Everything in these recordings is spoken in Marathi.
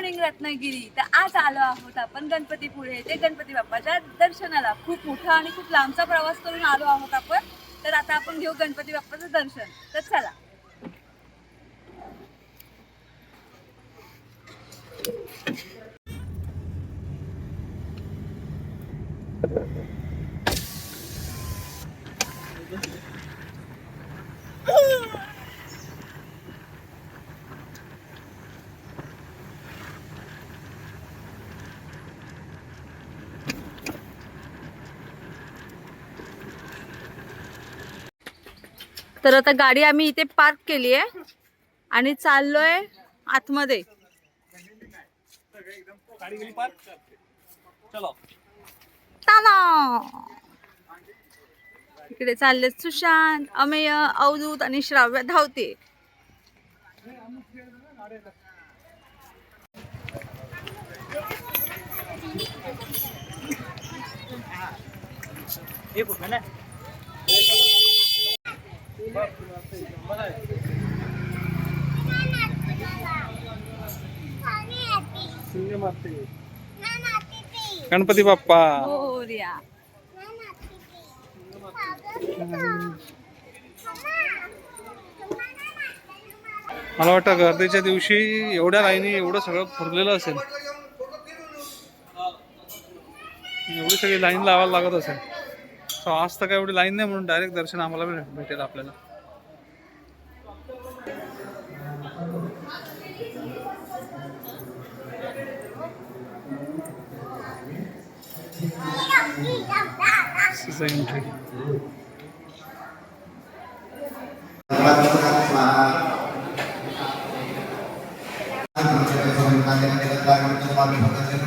मॉर्निंग रत्नागिरी. तर आज आलो आहोत आपण गणपतीपुळे ते गणपती बाप्पाच्या दर्शनाला. खूप मोठा आणि खूप लांबचा प्रवास करून आलो आहोत आपण. तर आता आपण घेऊ गणपती बाप्पाचं दर्शन. तर चला. तर आता गाडी आम्ही इथे पार्क केली आहे आणि चाललोय आतमध्ये. इकडे चालले सुशांत, अमेय, अवधूत आणि श्राव्य धावते. गणपती बाप्पा मोरया. मला वाटतं गर्दीच्या दिवशी एवढ्या लाईनी एवढं सगळं भरलेलं असेल, एवढी सगळी लाईन लावायला लागत असेल. सो आज तर काय एवढी लाईन नाही म्हणून डायरेक्ट दर्शन आम्हाला भेटेल आपल्याला.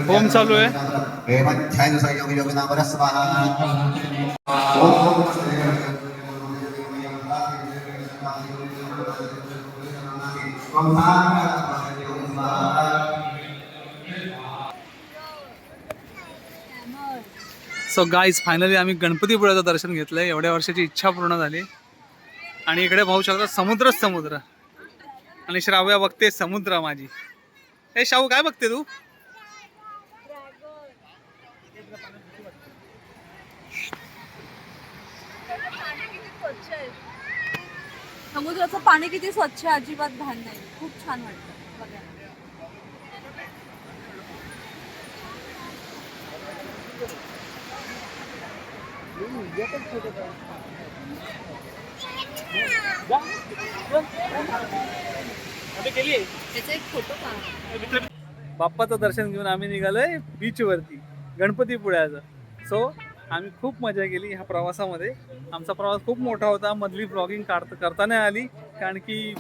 होम चालू आहे. सो गाईज फायनली आम्ही गणपतीपुळ्याचं दर्शन घेतलंय. एवढ्या वर्षाची इच्छा पूर्ण झाली. आणि इकडे पाहू शकता समुद्रच समुद्र. आणि श्राव्या बघते समुद्र माझी. हे शाहू काय बघते तू? समुद्राचं पाणी किती स्वच्छ आहे, अजिबात घाण नाही. खूप छान वाटतं बघायला. बाप्पाचं दर्शन घेऊन आम्ही निघालोय बीच वरती गणपतीपुळ्याचं. सो आम्ही खूप मजा केली ह्या प्रवासामध्ये. आमचा प्रवास खूप मोठा होता. मधली ब्लॉगिंग करता नाही आली कारण की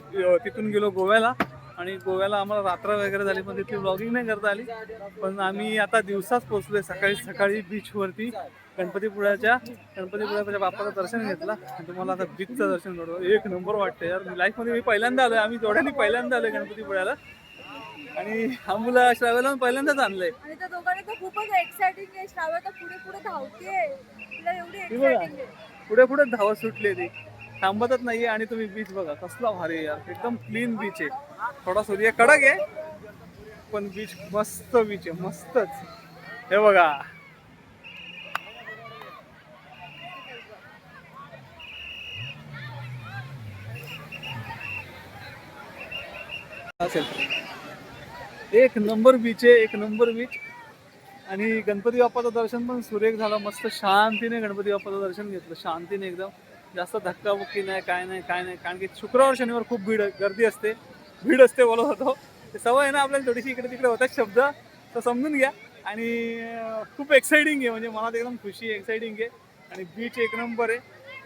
तिथून गेलो गोव्याला आणि गोव्याला आम्हाला रात्र वगैरे झाली, पण तिथली ब्लॉगिंग नाही करता आली. पण आम्ही आता दिवसाच पोहोचलोय सकाळी बीचवरती गणपतीपुळ्याच्या बाप्पाचं दर्शन घेतलं आणि तुम्हाला आता बीचचं दर्शन करतो. एक नंबर वाटतं यार. लाईफमध्ये मी पहिल्यांदा आलोय. आम्ही जोड्याने पहिल्यांदा आलोय गणपतीपुळ्याला आणि आम्हाला श्राव्याला पहिल्यांदाच आणलंय. आणि त्या दोघांनी तर खूपच एक्साइटिंग आहे. श्राव्या तर पुढे पुढे धावते. तिला एवढी एक्साइटिंग आहे. पुढे धावत सुटली ती, थांबतच नाहीये. आणि तुम्ही बीच बघा कसला भारी आहे यार. एकदम क्लीन बीच आहे. थोडा सूर्य कडक आहे पण बीच मस्त बीच आहे, मस्तच. हे बघा असेल एक नंबर बीच आहे, एक नंबर बीच. आणि गणपती बाप्पाचं दर्शन पण सुरेख झालं. मस्त शांतीने गणपती बाप्पाचं दर्शन घेतलं, शांतीने एकदम. जास्त धक्काबुक्की नाही, काय नाही. कारण की शुक्रवार शनिवार खूप गर्दी असते, भीड असते बोलत होतो. ते सवय आहे ना आपल्याला, थोडीशी इकडे तिकडे होतात शब्द, तर समजून घ्या. आणि खूप एक्साइटिंग आहे, म्हणजे मनात एकदम खुशी एक्साइटिंग आहे. आणि बीच एक नंबर आहे.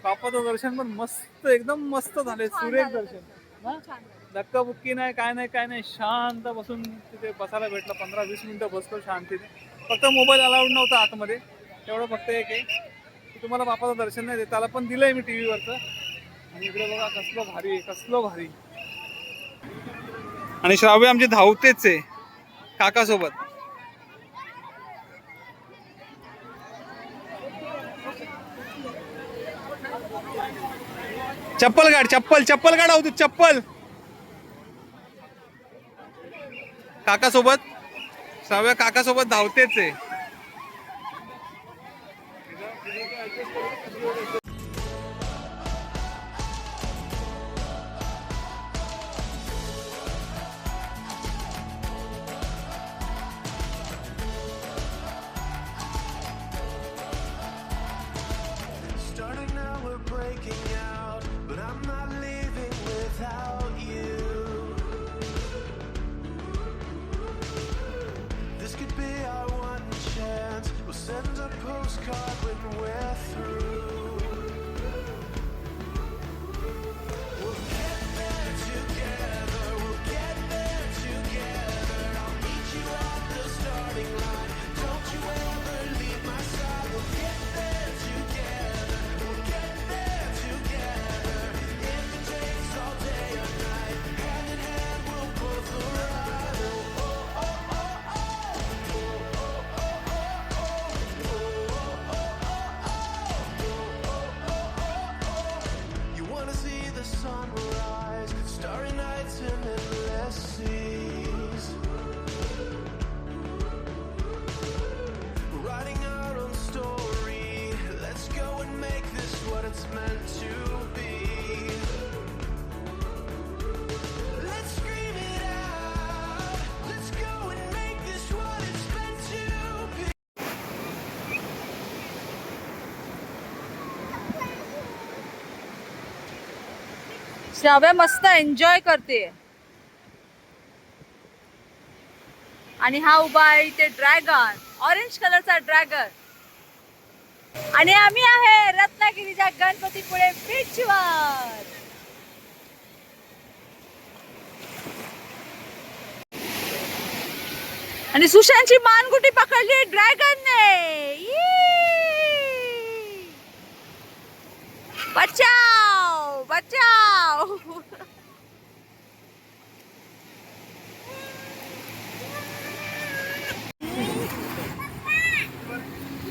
बाप्पाचं दर्शन पण मस्त, एकदम मस्त झालंय, सुरेख दर्शन. धक्काबुक्की नाही, काय नाही. शांत बसून तिथे बसायला भेटलं. 15-20 मिनिटं बसलो शांतीने. फक्त मोबाईल अलाउड नव्हता आतमध्ये, तेवढं फक्त एक आहे की तुम्हाला बाप्पाचं दर्शन नाही देत. त्याला पण दिलंय मी टीव्हीवरचं. आणि इकडे बघा कसलं भारी, कसलं भारी. आणि श्राव्य आमची धावतेच आहे काकासोबत. चप्पल काढ होती, चप्पल काका सोबत. श्राव्या काकासोबत धावतेच आहे. Starting now, we're breaking out, but I'm not living without you. This could be our one chance. We'll send a postcard when we're through. We'll get there together. We'll get there together. I'll meet you at the starting line. Don't you ever leave my side. We'll get there together. We'll get there together. If it takes all day or night, hand in hand we'll both arrive. Oh, oh, oh, oh, You wanna see the sunrise, starry nights and endless seas. We're writing our own story. Let's go and make this what it's meant to be. Let's scream it out. Let's go and make this what it's meant to be. Shravya मस्त एन्जॉय करते. आणि हा उभा आहे इथे ड्रॅगन, ऑरेंज कलरचा ड्रॅगन. आणि आम्ही आहे रत्नागिरीच्या गणपतीपुळे बीचवर. आणि सुशांतची मानगुटी पकडली ड्रॅगनने. बचाव बचाव.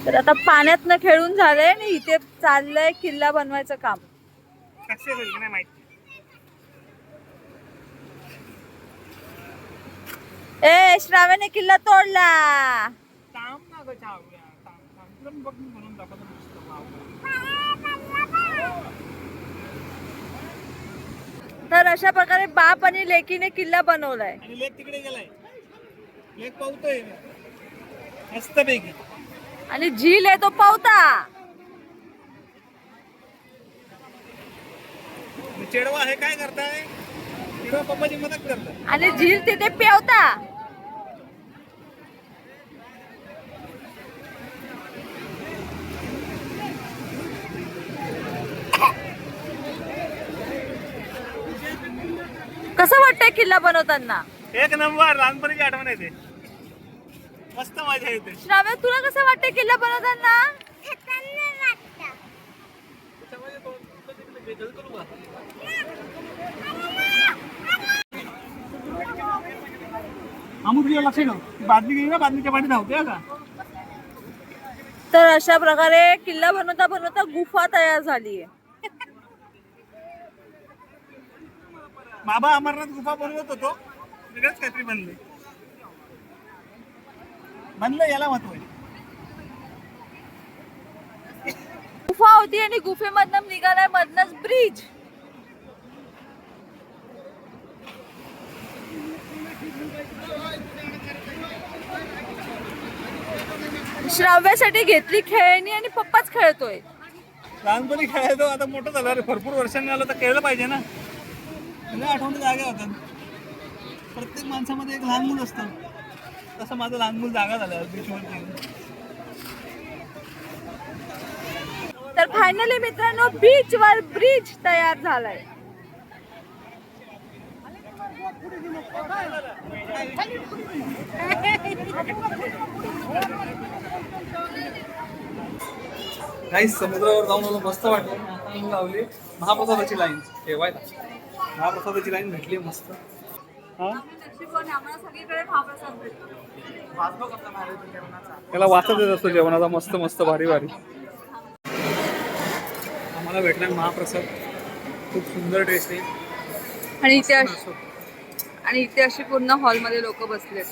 तर आता पाण्यातनं खेळून झालंय आणि इथे चाललंय किल्ला बनवायचं काम. ए श्राव्याने किल्ला तोडला. तर अशा प्रकारे बाप आणि लेकीने किल्ला बनवलाय. आणि लेक तिकडे गेलाय. लेक पावतोय मस्तपैकी. आणि झील आहे तो पावता. चेडवा आहे काय करताय. चेडवा पप्पाची मदत करताय. आणि झील तिथे पेवता. कसं वाटतंय किल्ला बनवताना. एक नंबर. लहानपणीची आठवण येते. मस्त मजा येते. श्राव्या तुला कसं वाटतंय किल्ला बनवताना. लक्ष ठेव. बादली गेली ना बादलीच्या पाठी धावते का. तर अशा प्रकारे किल्ला बनवता बनवता गुफा तयार झालीये. बाबा अमरनाथ गुफा बनवत होतो. वेगळंच काहीतरी बनलं याला महत्व आहे. गुफा होती आणि गुफेमधनं निघालाय मधनच ब्रिज. श्राव्यासाठी घेतली खेळणी आणि पप्पाच खेळतोय. लहानपणी खेळायचो. आता मोठं झालं रे. भरपूर वर्षांनी आलं तर खेळलं पाहिजे ना. आठवण जागा होतात. प्रत्येक माणसामध्ये एक लहान मूल असतं. तसं माझं लहान मूल जागा झालं बीचवरती. तर फायनली मित्रांनो बीचवर ब्रिज तयार झालाय. काही समुद्रावर जाऊन आलो. मस्त वाटलं. आता लावली महाप्रसादाची लाईन ठेवायला. महाप्रसादाची लाईन भेटली मस्त. त्याला वाचत येत असतो जेवणाचा. मस्त मस्त भारी भारी आम्हाला भेटला महाप्रसाद. खूप सुंदर टेस्ट आहे. आणि इथे अशी पूर्ण हॉलमध्ये लोक बसलेत.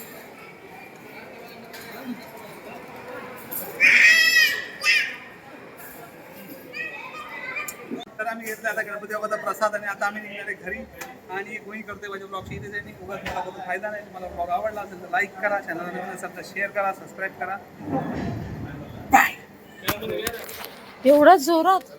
आम्ही घेतला आता गणपती बाबाचा प्रसाद आणि आता आम्ही निघणार आहे घरी आणि कोणी करतोय माझ्या ब्लॉगची इथे त्यांनी उगाच मला बघून फायदा नाही. तुम्हाला ब्लॉग आवडला असेल तर लाईक करा, चॅनलला नवीन असेल तर शेअर करा, सबस्क्राईब करा. एवढा जोरात